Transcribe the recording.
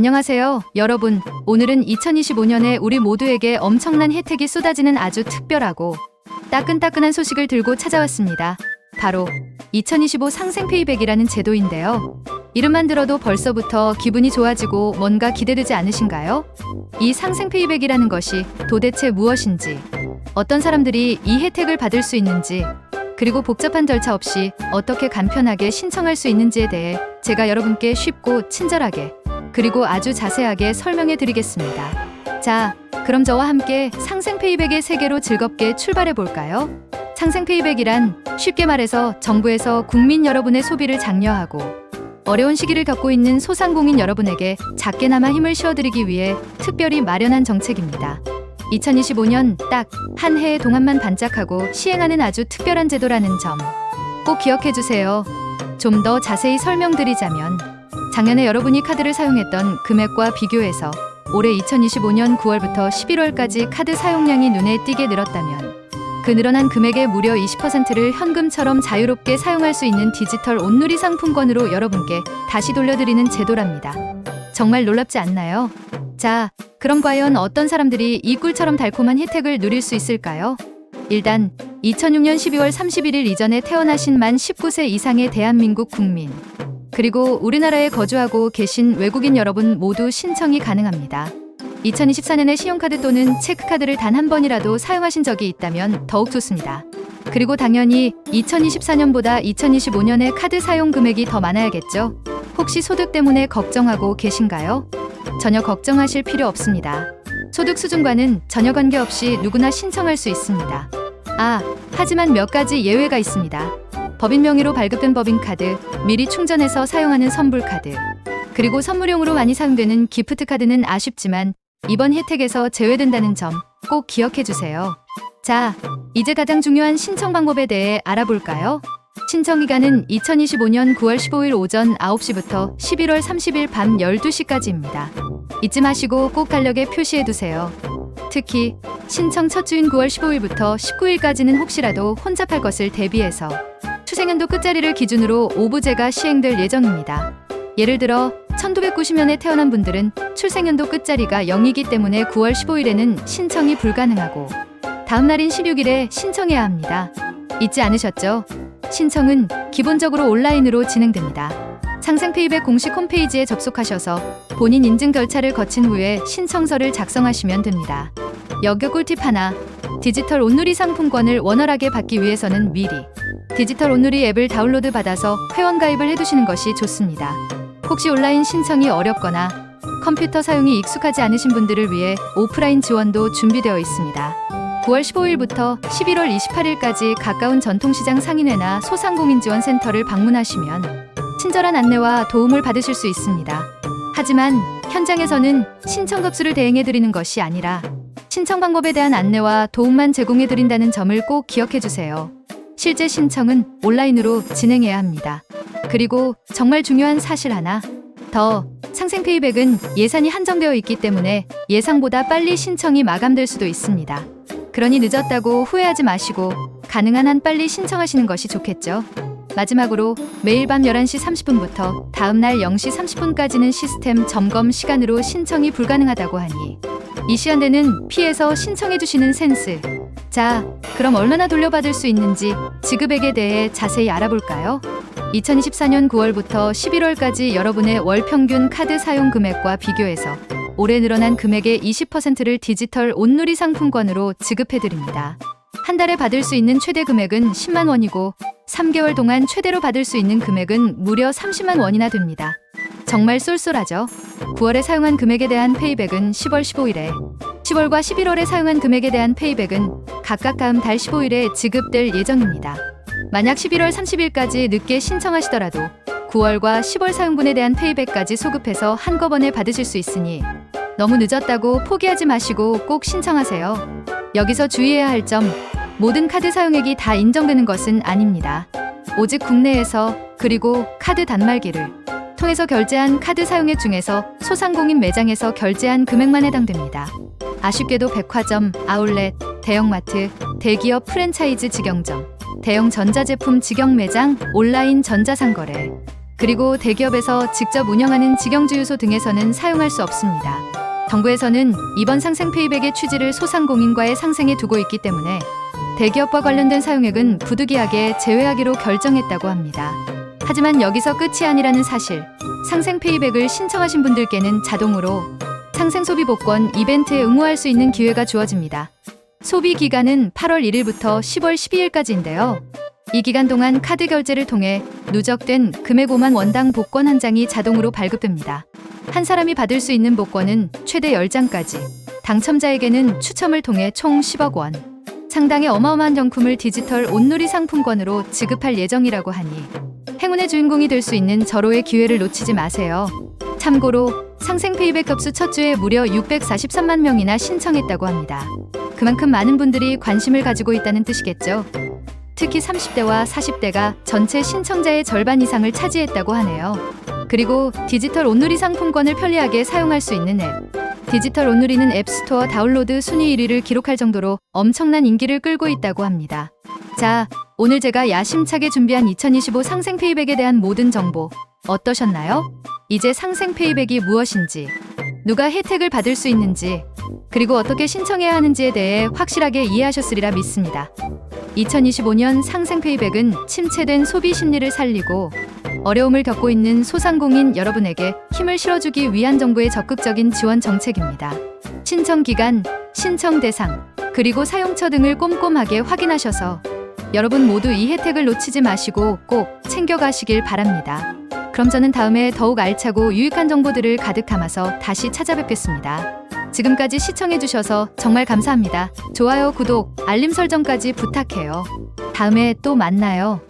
안녕하세요, 여러분. 오늘은 2025년에 우리 모두에게 엄청난 혜택이 쏟아지는 아주 특별하고 따끈따끈한 소식을 들고 찾아왔습니다. 바로 2025 상생페이백이라는 제도인데요. 이름만 들어도 벌써부터 기분이 좋아지고 뭔가 기대되지 않으신가요? 이 상생페이백이라는 것이 도대체 무엇인지, 어떤 사람들이 이 혜택을 받을 수 있는지, 그리고 복잡한 절차 없이 어떻게 간편하게 신청할 수 있는지에 대해 제가 여러분께 쉽고 친절하게 그리고 아주 자세하게 설명해 드리겠습니다. 자, 그럼 저와 함께 상생페이백의 세계로 즐겁게 출발해 볼까요? 상생페이백이란 쉽게 말해서 정부에서 국민 여러분의 소비를 장려하고 어려운 시기를 겪고 있는 소상공인 여러분에게 작게나마 힘을 실어드리기 위해 특별히 마련한 정책입니다. 2025년 딱 한 해 동안만 반짝하고 시행하는 아주 특별한 제도라는 점 꼭 기억해 주세요. 좀 더 자세히 설명드리자면, 작년에 여러분이 카드를 사용했던 금액과 비교해서 올해 2025년 9월부터 11월까지 카드 사용량이 눈에 띄게 늘었다면 그 늘어난 금액의 무려 20%를 현금처럼 자유롭게 사용할 수 있는 디지털 온누리 상품권으로 여러분께 다시 돌려드리는 제도랍니다. 정말 놀랍지 않나요? 자, 그럼 과연 어떤 사람들이 이 꿀처럼 달콤한 혜택을 누릴 수 있을까요? 일단 2006년 12월 31일 이전에 태어나신 만 19세 이상의 대한민국 국민, 그리고 우리나라에 거주하고 계신 외국인 여러분 모두 신청이 가능합니다. 2024년에 신용카드 또는 체크카드를 단 한 번이라도 사용하신 적이 있다면 더욱 좋습니다. 그리고 당연히 2024년보다 2025년에 카드 사용 금액이 더 많아야겠죠? 혹시 소득 때문에 걱정하고 계신가요? 전혀 걱정하실 필요 없습니다. 소득 수준과는 전혀 관계없이 누구나 신청할 수 있습니다. 하지만 몇 가지 예외가 있습니다. 법인 명의로 발급된 법인카드, 미리 충전해서 사용하는 선불카드, 그리고 선물용으로 많이 사용되는 기프트카드는 아쉽지만 이번 혜택에서 제외된다는 점 꼭 기억해 주세요. 자, 이제 가장 중요한 신청 방법에 대해 알아볼까요? 신청 기간은 2025년 9월 15일 오전 9시부터 11월 30일 밤 12시까지입니다. 잊지 마시고 꼭 달력에 표시해 두세요. 특히 신청 첫 주인 9월 15일부터 19일까지는 혹시라도 혼잡할 것을 대비해서 추생연도 끝자리를 기준으로 오부제가 시행될 예정입니다. 예를 들어 1990년에 태어난 분들은 출생연도 끝자리가 0이기 때문에 9월 15일에는 신청이 불가능하고 다음 날인 16일에 신청해야 합니다. 잊지 않으셨죠? 신청은 기본적으로 온라인으로 진행됩니다. 상생페이백 공식 홈페이지에 접속하셔서 본인 인증 절차를 거친 후에 신청서를 작성하시면 됩니다. 여겨 꿀팁 하나, 디지털 온누리 상품권을 원활하게 받기 위해서는 미리 디지털 온누리 앱을 다운로드 받아서 회원 가입을 해두시는 것이 좋습니다. 혹시 온라인 신청이 어렵거나 컴퓨터 사용이 익숙하지 않으신 분들을 위해 오프라인 지원도 준비되어 있습니다. 9월 15일부터 11월 28일까지 가까운 전통시장 상인회나 소상공인지원센터를 방문하시면 친절한 안내와 도움을 받으실 수 있습니다. 하지만 현장에서는 신청 접수를 대행해드리는 것이 아니라 신청 방법에 대한 안내와 도움만 제공해드린다는 점을 꼭 기억해주세요. 실제 신청은 온라인으로 진행해야 합니다. 그리고 정말 중요한 사실 하나 더, 상생페이백은 예산이 한정되어 있기 때문에 예상보다 빨리 신청이 마감될 수도 있습니다. 그러니 늦었다고 후회하지 마시고 가능한 한 빨리 신청하시는 것이 좋겠죠. 마지막으로 매일 밤 11시 30분부터 다음날 0시 30분까지는 시스템 점검 시간으로 신청이 불가능하다고 하니 이 시간대는 피해서 신청해주시는 센스. 자, 그럼 얼마나 돌려받을 수 있는지 지급액에 대해 자세히 알아볼까요? 2024년 9월부터 11월까지 여러분의 월 평균 카드 사용 금액과 비교해서 올해 늘어난 금액의 20%를 디지털 온누리 상품권으로 지급해드립니다. 한 달에 받을 수 있는 최대 금액은 10만 원이고 3개월 동안 최대로 받을 수 있는 금액은 무려 30만 원이나 됩니다. 정말 쏠쏠하죠? 9월에 사용한 금액에 대한 페이백은 10월 15일에, 10월과 11월에 사용한 금액에 대한 페이백은 각각 다음 달 15일에 지급될 예정입니다. 만약 11월 30일까지 늦게 신청하시더라도 9월과 10월 사용분에 대한 페이백까지 소급해서 한꺼번에 받으실 수 있으니 너무 늦었다고 포기하지 마시고 꼭 신청하세요. 여기서 주의해야 할 점, 모든 카드 사용액이 다 인정되는 것은 아닙니다. 오직 국내에서, 그리고 카드 단말기를 통해서 결제한 카드 사용액 중에서 소상공인 매장에서 결제한 금액만 해당됩니다. 아쉽게도 백화점, 아울렛, 대형마트, 대기업 프랜차이즈 직영점, 대형 전자제품 직영 매장, 온라인 전자상거래, 그리고 대기업에서 직접 운영하는 직영주유소 등에서는 사용할 수 없습니다. 정부에서는 이번 상생 페이백의 취지를 소상공인과의 상생에 두고 있기 때문에 대기업과 관련된 사용액은 부득이하게 제외하기로 결정했다고 합니다. 하지만 여기서 끝이 아니라는 사실, 상생 페이백을 신청하신 분들께는 자동으로 상생 소비 복권 이벤트에 응모할 수 있는 기회가 주어집니다. 소비 기간은 8월 1일부터 10월 12일까지인데요. 이 기간 동안 카드 결제를 통해 누적된 금액 5만 원당 복권 한 장이 자동으로 발급됩니다. 한 사람이 받을 수 있는 복권은 최대 10장까지, 당첨자에게는 추첨을 통해 총 10억 원 상당의 어마어마한 경품을 디지털 온누리 상품권으로 지급할 예정이라고 하니 행운의 주인공이 될 수 있는 절호의 기회를 놓치지 마세요. 참고로 상생 페이백 접수 첫 주에 무려 643만 명이나 신청했다고 합니다. 그만큼 많은 분들이 관심을 가지고 있다는 뜻이겠죠. 특히 30대와 40대가 전체 신청자의 절반 이상을 차지했다고 하네요. 그리고 디지털 온누리 상품권을 편리하게 사용할 수 있는 앱. 디지털 온누리는 앱스토어 다운로드 순위 1위를 기록할 정도로 엄청난 인기를 끌고 있다고 합니다. 자, 오늘 제가 야심차게 준비한 2025 상생 페이백에 대한 모든 정보 어떠셨나요? 이제 상생 페이백이 무엇인지, 누가 혜택을 받을 수 있는지, 그리고 어떻게 신청해야 하는지에 대해 확실하게 이해하셨으리라 믿습니다. 2025년 상생 페이백은 침체된 소비 심리를 살리고 어려움을 겪고 있는 소상공인 여러분에게 힘을 실어주기 위한 정부의 적극적인 지원 정책입니다. 신청 기간, 신청 대상, 그리고 사용처 등을 꼼꼼하게 확인하셔서 여러분 모두 이 혜택을 놓치지 마시고 꼭 챙겨가시길 바랍니다. 그럼 저는 다음에 더욱 알차고 유익한 정보들을 가득 담아서 다시 찾아뵙겠습니다. 지금까지 시청해주셔서 정말 감사합니다. 좋아요, 구독, 알림 설정까지 부탁해요. 다음에 또 만나요.